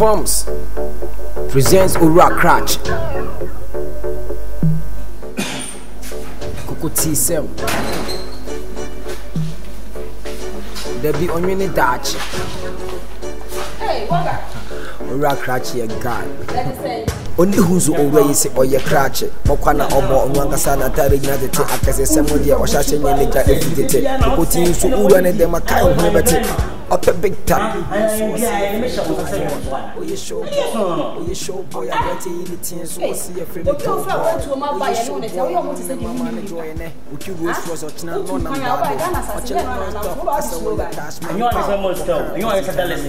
Filmz presents Ura Crutch. Kukuti Sem. There be on many Dutch. Hey, Burga. Ura Crutch a guy. Only who's always or your crutch. Mokana obo nwangasa na tare nyade te akase semodi o shashe nyelega efitete. Kukuti so Ura ne dem akai ho bete. Up a big time. Oh, you show boy, I got to eat the teens. So, see a friend. But you found to my body. I don't want to say you want to join it. Would you go for such an unknown number? I you want to more stuff. You want to tell us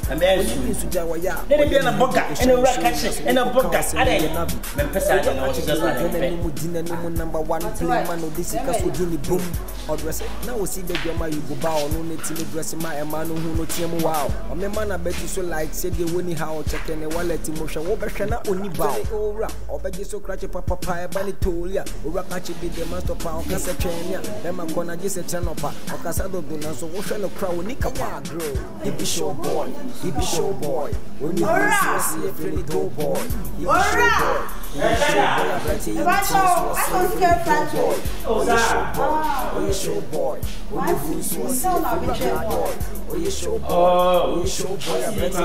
and then you to Jawaya. Then be a Burga and a racket and a Burga. I didn't number one man of this is boom. Or dress it. Now we see the drama you go bow no need to dress my man who no team wow. I'm the man I bet you so like said the winning how check and a wallet emotion. What shana only bow or bet you so cratchy papa pie bunny tolia. Or catch be the master power cassa train. Then I'm gonna just a turn up or casado do not so what shall a crowd nick up grow. He be show boy, he be show boy. When you see a pretty dope boy, he be show boy. Show boy, oh you show boy, oh you show boy, I bet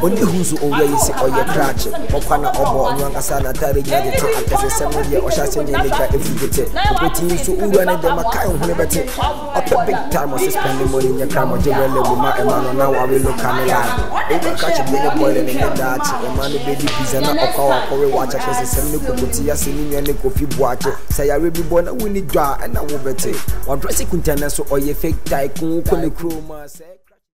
only who's always or your crutch, Mokana Obo, Nangasana, Tarija, the Samudia, or Shasanga, if you get it. Putting you to Uran and the Makai, up a big time was spending money in your camera, and now I will look at me. Catch a big boy in the Dutch, a man, baby pizza, or Korea watch, as a semi Kutia, singing and the coffee watch. Say, I will be born a winning jar and I will bet it. Or dressing containers or your fake tycoon, crew,